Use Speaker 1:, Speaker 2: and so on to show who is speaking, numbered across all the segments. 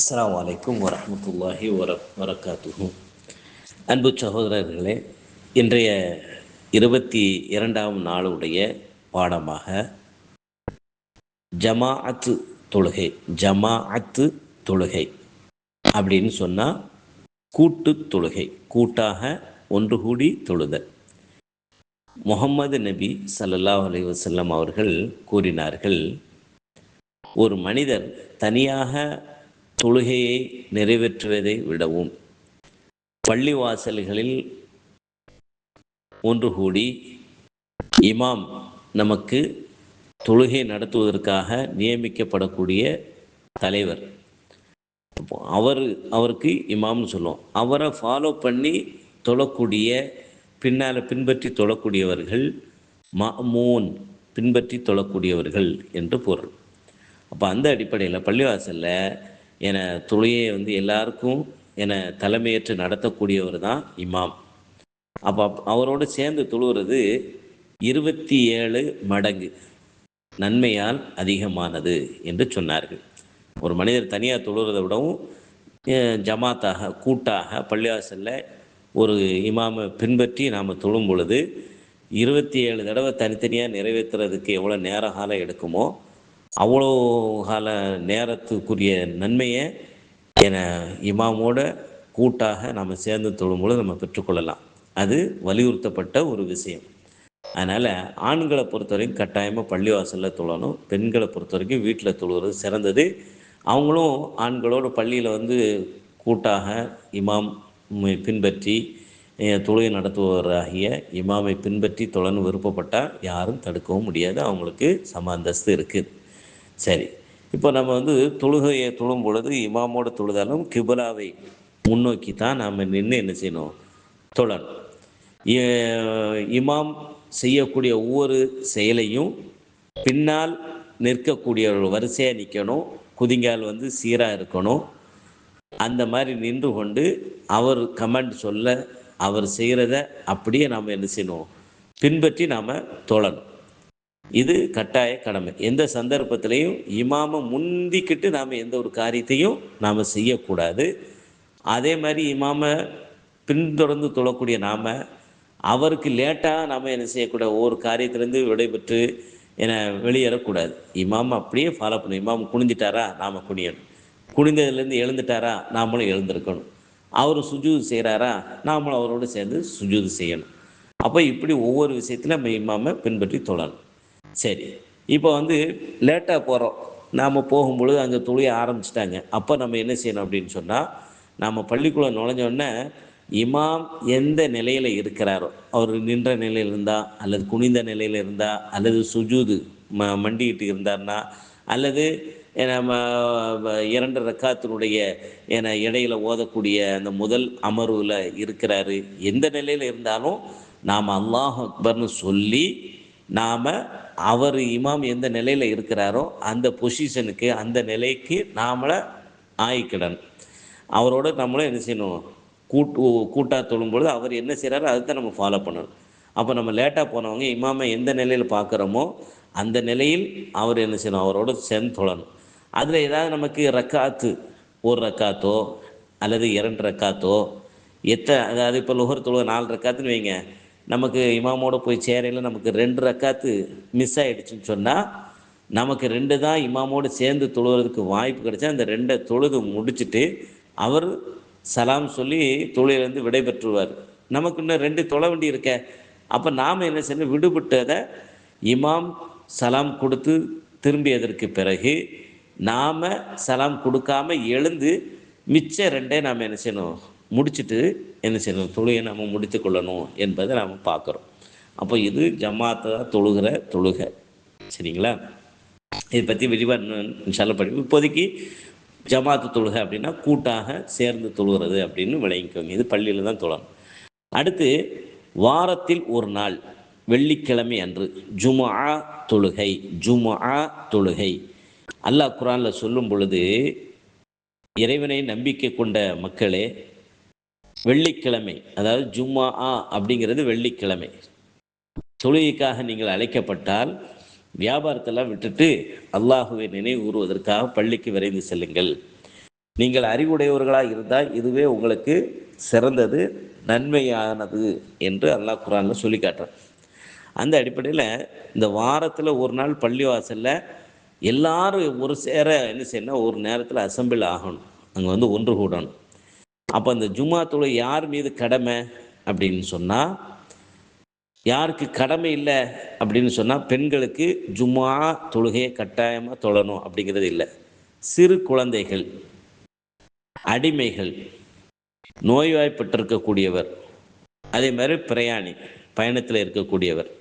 Speaker 1: அஸ்ஸலாமு அலைக்கும் வரஹ்மத்துல்லாஹி வரகாத்துஹு. அன்பு சகோதரர்களே, இன்றைய 22ஆம் நாளுடைய பாடமாக ஜமாஅத்து தொழுகை. ஜமாஅத்து தொழுகை அப்படின்னு சொன்னால் கூட்டு தொழுகை, கூட்டாக ஒன்று கூடி தொழுதல். முஹம்மது நபி ஸல்லல்லாஹு அலைஹி வஸல்லம் அவர்கள் கூறினார்கள், ஒரு மனிதர் தனியாக தொழுகையை நிறைவேற்றுவதை விடவும் பள்ளிவாசல்களில் ஒன்று கூடி இமாம் நமக்கு தொழுகை நடத்துவதற்காக நியமிக்கப்படக்கூடிய தலைவர், அவருக்கு இமாம்னு சொல்லுவோம். அவரை ஃபாலோ பண்ணி தொழக்கூடிய, பின்னால் பின்பற்றி தொழக்கூடியவர்கள் மஅமூன், பின்பற்றி தொழக்கூடியவர்கள் என்று பொருள். அப்போ அந்த அடிப்படையில் பள்ளிவாசலில் என தொழுகையை எல்லாருக்கும் என தலைமையேற்று நடத்தக்கூடியவர் தான் இமாம். அப்போ அவரோடு சேர்ந்து தொழுகிறது 27 மடங்கு நன்மையால் அதிகமானது என்று சொன்னார்கள். ஒரு மனிதர் தனியாக தொழுகிறத விடவும் ஜமாத்தாக கூட்டாக பள்ளிவாசலில் ஒரு இமாமை பின்பற்றி நாம் தொழும் பொழுது 27 தடவை தனித்தனியாக நிறைவேற்றுறதுக்கு எவ்வளோ நேர காலம் எடுக்குமோ அவ்வளோ கால நேரத்துக்குரிய நன்மையை என இமாமோட கூட்டாக நம்ம சேர்ந்து தொழும்பொழுது நம்ம பெற்றுக்கொள்ளலாம். அது வலியுறுத்தப்பட்ட ஒரு விஷயம். அதனால் ஆண்களை பொறுத்த வரைக்கும் கட்டாயமாக பள்ளிவாசலில் தொழணும். பெண்களை பொறுத்த வரைக்கும் வீட்டில் தொழுகிறது சிறந்தது. அவங்களும் ஆண்களோட பள்ளியில் கூட்டாக இமாம் பின்பற்றி தொழுகை நடத்துபவராகிய இமாமை பின்பற்றி தொழன்னு விருப்பப்பட்டால் யாரும் தடுக்கவும் முடியாது. அவங்களுக்கு சம அந்தஸ்து இருக்குது. சரி, இப்போ நம்ம தொழுகையை தொழும் பொழுது இமாமோடு தொழுதாலும் கிபிலாவை முன்னோக்கி தான் நாம் நின்று என்ன செய்யணும்? தொழணும். இமாம் செய்யக்கூடிய ஒவ்வொரு செயலையும் பின்னால் நிற்கக்கூடியவர்கள் வரிசையாக நிற்கணும். குதிங்கால் சீராக இருக்கணும். அந்த மாதிரி நின்று கொண்டு அவர் கமெண்ட் சொல்ல, அவர் செய்கிறத அப்படியே நாம் என்ன செய்யணும்? பின்பற்றி நாம் தொழணும். இது கட்டாய கடமை. எந்த சந்தர்ப்பத்திலையும் இமாமை முந்திக்கிட்டு நாம் எந்த ஒரு காரியத்தையும் நாம் செய்யக்கூடாது. அதே மாதிரி இமாமை பின்தொடர்ந்து தொழக்கூடிய நாம் அவருக்கு லேட்டாக நாம் என்ன செய்யக்கூடாது? ஒவ்வொரு காரியத்திலேருந்து விடைபெற்று வெளியேறக்கூடாது. இமாமை அப்படியே ஃபாலோ பண்ணணும். இமாம் குனிஞ்சிட்டாரா நாம் குனியணும். குனிந்ததுலேருந்து எழுந்துட்டாரா நாமளும் எழுந்திருக்கணும். அவர் சுஜூது செய்கிறாரா நாமளும் அவரோடு சேர்ந்து சுஜூது செய்யணும். அப்போ இப்படி ஒவ்வொரு விஷயத்தில் நம்ம இமாமை பின்பற்றி தொழணும். சரி, இப்போ லேட்டாக போகிறோம். நாம் போகும்பொழுது அங்கே தொழுகை ஆரம்பிச்சிட்டாங்க. அப்போ நம்ம என்ன செய்யணும் அப்படின்னு சொன்னால், நாம் பள்ளிக்குள்ளே நுழைஞ்சோடனே இமாம் எந்த நிலையில் இருக்கிறாரோ, அவர் நின்ற நிலையில் இருந்தால், அல்லது குனிந்த நிலையில் இருந்தால், அல்லது சுஜூது மண்டிக்கிட்டு இருந்தார்னா, அல்லது நம்ம 2 ரக்காத்தினுடைய இடையில ஓதக்கூடிய அந்த முதல் அமர்வில் இருக்கிறாரு, எந்த நிலையில் இருந்தாலும் நாம் அல்லாஹ் அக்பர்னு சொல்லி நாம் அவர் இமாம் எந்த நிலையில் இருக்கிறாரோ அந்த பொசிஷனுக்கு, அந்த நிலைக்கு நாமளை ஆயிக்கிடணும். அவரோட நம்மளும் என்ன செய்யணும்? கூட்டாக தொழும்பொழுது அவர் என்ன செய்கிறாரோ அதுதான் நம்ம ஃபாலோ பண்ணணும். அப்போ நம்ம லேட்டாக போனவங்க இமாமை எந்த நிலையில் பார்க்குறோமோ அந்த நிலையில் அவர் என்ன செய்யணும்? அவரோட சேர்ந்து தொழணும். அதில் ஏதாவது நமக்கு ரக்காத்து, ஒரு ரக்காத்தோ அல்லது 2 ரக்காத்தோ, அதாவது இப்போ லுஹர் தொழுகை 4 ரக்காத்துன்னு வைங்க, நமக்கு இமாமோட போய் சேரையில் நமக்கு 2 ரக்காத்து மிஸ் ஆகிடுச்சுன்னு சொன்னால், நமக்கு 2 தான் இமாமோடு சேர்ந்து தொழுகிறதுக்கு வாய்ப்பு கிடைச்சா அந்த 2 தொழுது முடிச்சுட்டு அவர் சலாம் சொல்லி தொழுகையிலேருந்து விடைபெற்றுவார். நமக்கு இன்னும் 2 தொழ வேண்டி இருக்க. அப்போ நாம் என்ன செய்யணும்? விடுபட்டதை இமாம் சலாம் கொடுத்து திரும்பியதற்கு பிறகு நாம் சலாம் கொடுக்காம எழுந்து மிச்ச 2 நாம் என்ன செய்யணும்? முடிச்சுட்டு என்ன செய்யணும்? தொழுகை நாம் முடித்து கொள்ளணும் என்பதை நாம் பார்க்குறோம். அப்போ இது ஜமாத்தாக தொழுகிற தொழுகை. சரிங்களா? இதை பற்றி விரிவாக இன்ஷால்லா படிப்போம். இப்போதைக்கு ஜமாத்து தொழுகை அப்படின்னா கூட்டாக சேர்ந்து தொழுகிறது அப்படின்னு விளங்கிக்கோங்க. இது பள்ளியில் தான் தொழணும். அடுத்து, வாரத்தில் ஒரு நாள் வெள்ளிக்கிழமை அன்று ஜும்ஆ தொழுகை. ஜும்ஆ தொழுகை அல்லாஹ் குர்ஆனில் சொல்லும் பொழுது, இறைவனை நம்பிக்கை கொண்ட மக்களே, வெள்ளிக்கிழமை, அதாவது ஜும்ஆ அப்படிங்கிறது வெள்ளிக்கிழமை, தொழுகைக்காக நீங்கள் அழைக்கப்பட்டால் வியாபாரத்தெல்லாம் விட்டுட்டு அல்லாஹுவை நினைவு கூறுவதற்காக பள்ளிக்கு விரைந்து செல்லுங்கள். நீங்கள் அறிவுடையவர்களாக இருந்தால் இதுவே உங்களுக்கு சிறந்தது, நன்மையானது என்று அல்லாஹ் குர்ஆனில் சொல்லி காட்டுறான். அந்த அடிப்படையில் இந்த வாரத்தில் ஒரு நாள் பள்ளிவாசலில் எல்லாரும் ஒரு சேர என்ன செய்யணும், ஒரு நேரத்தில் அசெம்பிள் ஆகணும், அங்கே வந்து ஒன்று கூடணும். அப்போ அந்த ஜும்மா தொழுகை யார் மீது கடமை அப்படின்னு சொன்னால், யாருக்கு கடமை இல்லை அப்படின்னு சொன்னால், பெண்களுக்கு ஜும்மா தொழுகையை கட்டாயமாக தொழணும் அப்படிங்கிறது இல்லை. சிறு குழந்தைகள், அடிமைகள், நோய்வாய்ப்பட்டிருக்கக்கூடியவர், அதே மாதிரி பிரயாணி, பயணத்தில் இருக்கக்கூடியவர்,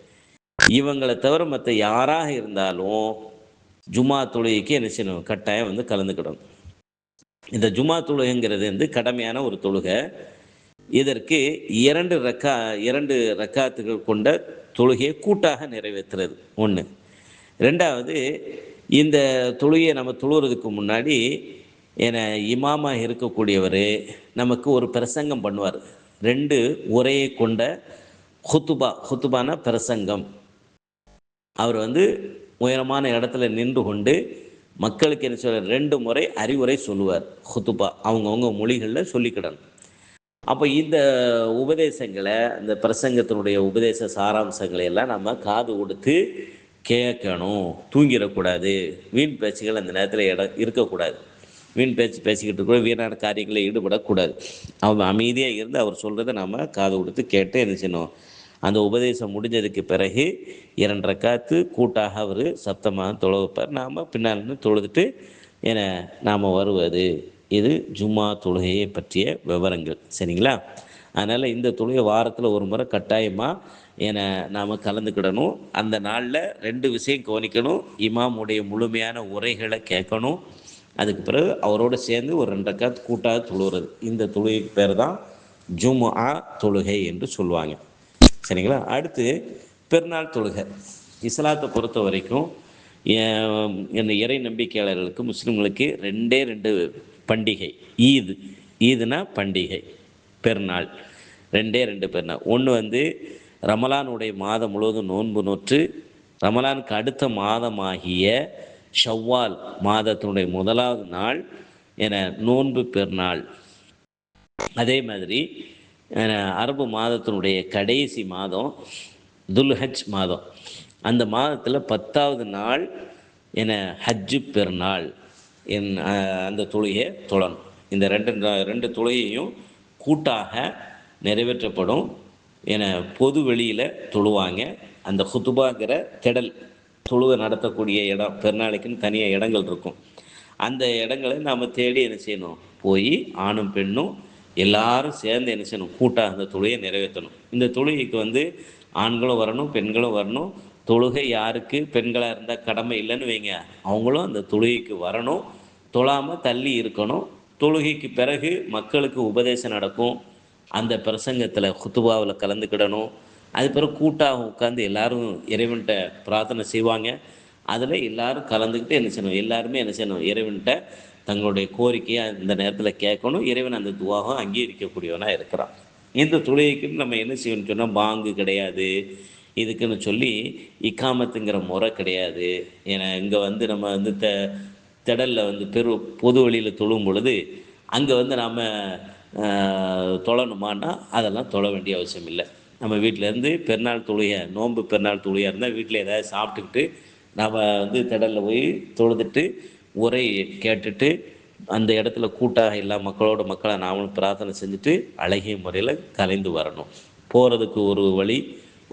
Speaker 1: இவங்களை தவிர மற்ற யாராக இருந்தாலும் ஜும்மா தொழுகைக்கு என்ன செய்யணும், கட்டாயம் வந்து கலந்துக்கிடணும். இந்த ஜும்மா தொழுகைங்கிறது வந்து கடமையான ஒரு தொழுகை. இதற்கு இரண்டு ரக்காத்துகள் கொண்ட தொழுகையை கூட்டாக நிறைவேற்றுறது ஒன்று. ரெண்டாவது, இந்த தொழுகையை நம்ம தொழுகிறதுக்கு முன்னாடி இமாமாக இருக்கக்கூடியவர் நமக்கு ஒரு பிரசங்கம் பண்ணுவார். 2 உரையை கொண்ட ஹுத்துபான பிரசங்கம். அவர் வந்து உயரமான இடத்துல நின்று கொண்டு மக்களுக்கு என்ன சொல்ற 2 முறை அறிவுரை சொல்லுவார். ஹுத்துபா அவங்கவுங்க மொழிகளில் சொல்லிக்கிடணும். அப்போ இந்த உபதேசங்களை, இந்த பிரசங்கத்தினுடைய உபதேச சாராம்சங்களை எல்லாம் நம்ம காது கொடுத்து கேட்கணும். தூங்கிடக்கூடாது. வீண் பேச்சுகள் அந்த நேரத்தில் இருக்கக்கூடாது. வீண் பேச்சு பேசிக்கிட்டு கூட வீணான காரியங்களில் ஈடுபடக்கூடாது. அவங்க அமைதியாக இருந்து அவர் சொல்கிறத நம்ம காது கொடுத்து கேட்டு என்ன செய்யணும். அந்த உபதேசம் முடிஞ்சதுக்கு பிறகு 2 ரக்காத்து கூட்டாக அவர் சப்தமாக தொழ வைப்பார். நாம் பின்னால் தொழுதுட்டு நாம் வருவது. இது ஜும்மா தொழுகையை பற்றிய விவரங்கள். சரிங்களா? அதனால் இந்த தொழுகை வாரத்தில் ஒரு முறை கட்டாயமாக நாம் கலந்துக்கிடணும். அந்த நாளில் 2 விஷயம் கவனிக்கணும். இமாமுடைய முழுமையான உரைகளை கேட்கணும். அதுக்கு பிறகு அவரோடு சேர்ந்து ஒரு 2 ரக்காத் கூட்டாக தொழுகிறது. இந்த தொழுகைக்கு பேர் தான் ஜும்ஆ தொழுகை என்று சொல்லுவாங்க. சரிங்களா? அடுத்து பெருநாள் தொழுகை. இஸ்லாத்தை பொறுத்த வரைக்கும் இறை நம்பிக்கையாளர்களுக்கு, முஸ்லீம்களுக்கு 2 பண்டிகை. ஈதுனா பண்டிகை, பெருநாள் 2 பெருநாள். ஒன்று வந்து ரமலானுடைய மாதம் முழுவதும் நோன்பு நோற்று ரமலானுக்கு அடுத்த மாதமாகிய ஷவ்வால் மாதத்தினுடைய 1வது நாள் நோன்பு பெருநாள். அதே மாதிரி அரபு மாதத்தினுடைய கடைசி மாதம் துல்ஹஜ் மாதம். அந்த மாதத்தில் 10வது நாள் ஹஜ்ஜு பெருநாள் அந்த தொழுகையை தொழணும். இந்த ரெண்டு தொழுகையும் கூட்டாக நிறைவேற்றப்படும். பொது வெளியில் தொழுவாங்க. அந்த ஹுத்துபாங்கிற திடல் தொழுவை நடத்தக்கூடிய இடம், பெருநாளைக்குன்னு தனியாக இடங்கள் இருக்கும். அந்த இடங்களை நாம் தேடி என்ன செய்யணும், போய் ஆணும் பெண்ணும் எல்லாரும் சேர்ந்து என்ன செய்யணும், கூட்டாக அந்த தொழுகையை நிறைவேற்றணும். இந்த தொழுகைக்கு வந்து ஆண்களும் வரணும், பெண்களும் வரணும். தொழுகை யாருக்கு பெண்களாக இருந்தால் கடமை இல்லைன்னு வைங்க, அவங்களும் அந்த தொழுகைக்கு வரணும். தொழாமல் தள்ளி இருக்கணும். தொழுகைக்கு பிறகு மக்களுக்கு உபதேசம் நடக்கும். அந்த பிரசங்கத்தில் ஹுத்துபாவில் கலந்துக்கிடணும். அது பிறகு கூட்டாக உட்காந்து எல்லாரும் இறைவன்கிட்ட பிரார்த்தனை செய்வாங்க. அதில் எல்லாரும் கலந்துக்கிட்டு என்ன செய்யணும், எல்லாருமே என்ன செய்யணும், இறைவன்கிட்ட தங்களுடைய கோரிக்கையை அந்த நேரத்தில் கேட்கணும். இறைவன் அந்த துவாகம் அங்கீகரிக்கக்கூடியவனாக இருக்கிறான். இந்த தொழுகைக்குன்னு நம்ம என்ன செய்யணும்னு சொன்னால், பாங்கு கிடையாது, இதுக்குன்னு சொல்லி இக்காமத்துங்கிற முறை கிடையாது. ஏன்னா இங்கே வந்து நம்ம வந்து திடலில் வந்து பொது வழியில் தொழும் பொழுது அங்கே வந்து நாம் தொழணுமான்னா அதெல்லாம் தொழ வேண்டிய அவசியம் இல்லை. நம்ம வீட்டிலேருந்து பெருநாள் தொழுகை, நோன்பு பெருநாள் தொழுகையாக இருந்தால் வீட்டில் ஏதாவது சாப்பிட்டுக்கிட்டு நம்ம வந்து திடலில் போய் தொழுதுட்டு உரை கேட்டுட்டு அந்த இடத்துல கூட்டாக எல்லா மக்களாக நாமளும் பிரார்த்தனை செஞ்சுட்டு அழகிய முறையில் கலைந்து வரணும். போகிறதுக்கு ஒரு வழி,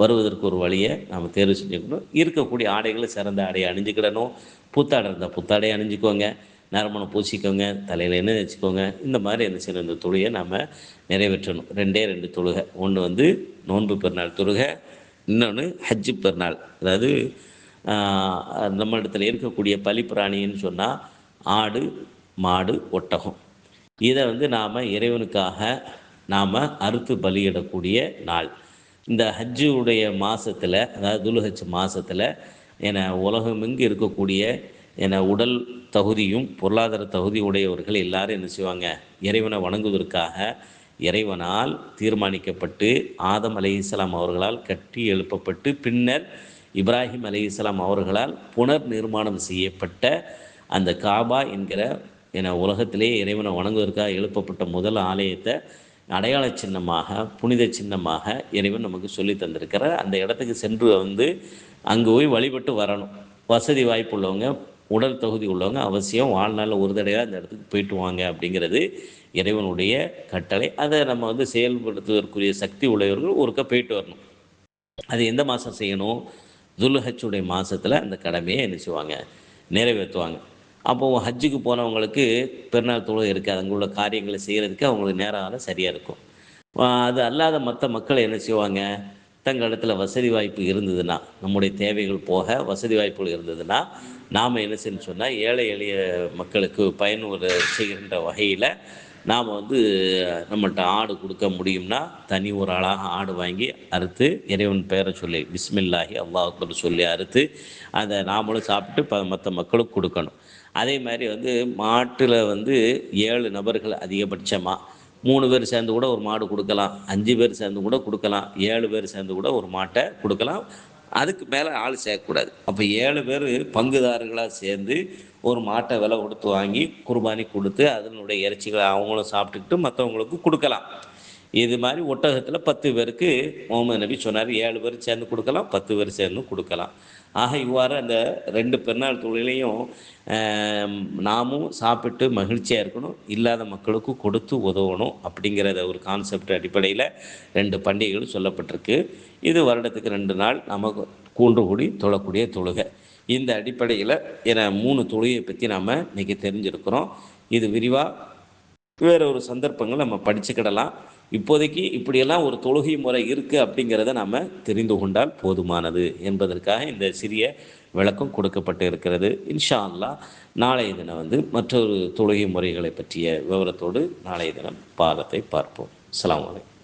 Speaker 1: வருவதற்கு ஒரு வழியை நாம் தேர்வு செஞ்சுக்கணும். இருக்கக்கூடிய ஆடைகளை சிறந்த ஆடையை அணிஞ்சிக்கிடணும். புத்தாடை இருந்தால் புத்தாடையை அணிஞ்சிக்கோங்க, நறுமணம் பூசிக்கோங்க, தலையில் எண்ணெய் வச்சுக்கோங்க. இந்த மாதிரி என்ன செய்யணும், இந்த தொழுகையை நாம் நிறைவேற்றணும். 2 தொழுகை. ஒன்று வந்து நோன்பு பெருநாள் தொழுகை, இன்னொன்று ஹஜ்ஜு பெருநாள். அதாவது நம்ம இடத்துல இருக்கக்கூடிய பலிப்பிராணின்னு சொன்னால் ஆடு, மாடு, ஒட்டகம். இதை வந்து நாம் இறைவனுக்காக நாம் அறுத்து பலியிடக்கூடிய நாள். இந்த ஹஜ்ஜுடைய மாதத்தில், அதாவது துல்ஹஜ் மாதத்தில் உலகமெங்கு இருக்கக்கூடிய உடல் தகுதியும் பொருளாதார தகுதி உடையவர்கள் எல்லாரும் என்ன செய்வாங்க, இறைவனை வணங்குவதற்காக இறைவனால் தீர்மானிக்கப்பட்டு ஆதம் அலைஹிஸ்ஸலாம் அவர்களால் கட்டி எழுப்பப்பட்டு பின்னர் இப்ராஹிம் அலைஹிஸ்ஸலாம் அவர்களால் புனர் நிர்மாணம் செய்யப்பட்ட அந்த காபா என்கிற ஏன்னா உலகத்திலே இறைவனை வணங்குவதற்காக எழுப்பப்பட்ட முதல் ஆலயத்தை அடையாள சின்னமாக, புனித சின்னமாக இறைவன் நமக்கு சொல்லி தந்திருக்கிறார். அந்த இடத்துக்கு சென்று அங்கே போய் வழிபட்டு வரணும். வசதி வாய்ப்பு உள்ளவங்க, உடல் தகுதி உள்ளவங்க அவசியம் வாழ்நாளில் ஒரு தடவையாக அந்த இடத்துக்கு போயிட்டு வாங்க அப்படிங்கிறது இறைவனுடைய கட்டளை. அதை நம்ம செயல்படுத்துவதற்குரிய சக்தி உள்ளவர்கள் ஒருக்கா போயிட்டு வரணும். அது எந்த மாதம் செய்யணும்? துல்ஹஜ்ஜுடைய மாதத்தில் அந்த கடமையை என்ன செய்வாங்க? நிறைவேற்றுவாங்க. அப்போது ஹஜ்ஜுக்கு போனவங்களுக்கு பெருநாள் தொழுகை இருக்காது. அங்கே உள்ள காரியங்களை செய்கிறதுக்கு அவங்களுக்கு நேரம் சரியாக இருக்கும். அது அல்லாத மற்ற மக்கள் என்ன செய்வாங்க? தங்களிடத்துல வசதி வாய்ப்பு இருந்ததுன்னா, நம்முடைய தேவைகள் போக வசதி வாய்ப்புகள் இருந்ததுன்னா, நாம் என்ன செய்யணும்னு சொன்னால், ஏழை எளிய மக்களுக்கு பயனுறு செய்கின்ற வகையில் நாம் நம்மள்ட்ட ஆடு கொடுக்க முடியும்னா, தனி ஒரு அழகாக ஆடு வாங்கி அறுத்து இறைவன் பெயரை சொல்லி பிஸ்மில்லாஹி அல்லாஹ் அக்பர் சொல்லி அறுத்து அதை நாமளும் சாப்பிட்டு மற்ற மக்களுக்கு கொடுக்கணும். அதே மாதிரி மாட்டில் 7 நபர்கள் அதிகபட்சமாக 3 பேர் சேர்ந்து கூட ஒரு மாடு கொடுக்கலாம், 5 பேர் சேர்ந்து கூட கொடுக்கலாம், 7 பேர் சேர்ந்து கூட ஒரு மாட்டை கொடுக்கலாம். அதுக்கு மேலே ஆள் சேர்க்கக்கூடாது. அப்போ 7 பேர் பங்குதாரர்களாக சேர்ந்து ஒரு மாட்டை விலை கொடுத்து வாங்கி குர்பானி கொடுத்து அதனுடைய இறைச்சிகளை அவங்களும் சாப்பிட்டுக்கிட்டு மற்றவங்களுக்கு கொடுக்கலாம். இது மாதிரி ஒட்டகத்தில் 10 பேருக்கு முகமது நபி சொன்னார், 7 பேர் சேர்ந்து கொடுக்கலாம், 10 பேர் சேர்ந்து கொடுக்கலாம். ஆக இவ்வாறு அந்த 2 பெருநாள் தொழிலையும் நாமும் சாப்பிட்டு மகிழ்ச்சியாக இருக்கணும், இல்லாத மக்களுக்கு கொடுத்து உதவணும் அப்படிங்கிறத ஒரு கான்செப்ட் அடிப்படையில் 2 பண்டிகைகள் சொல்லப்பட்டிருக்கு. இது வருடத்துக்கு 2 நாள் நமக்கு கூண்டு கூடி தொழக்கூடிய தொழுகை. இந்த அடிப்படையில் 3 தொழுகையை பற்றி நாம் இன்றைக்கி தெரிஞ்சிருக்கிறோம். இது விரிவாக வேறு ஒரு சந்தர்ப்பங்கள் நம்ம படிச்சுக்கிடலாம். இப்போதைக்கு இப்படியெல்லாம் ஒரு தொழுகை முறை இருக்குது அப்படிங்கிறத நாம் தெரிந்து கொண்டால் போதுமானது என்பதற்காக இந்த சிறிய விளக்கம் கொடுக்கப்பட்டு இருக்கிறது. இன்ஷா அல்லாஹ் நாளைய தினம் மற்றொரு தொழுகை முறைகளை பற்றிய விவரத்தோடு நாளைய தினம் பாகத்தை பார்ப்போம். அஸ்ஸலாமு அலைக்கும்.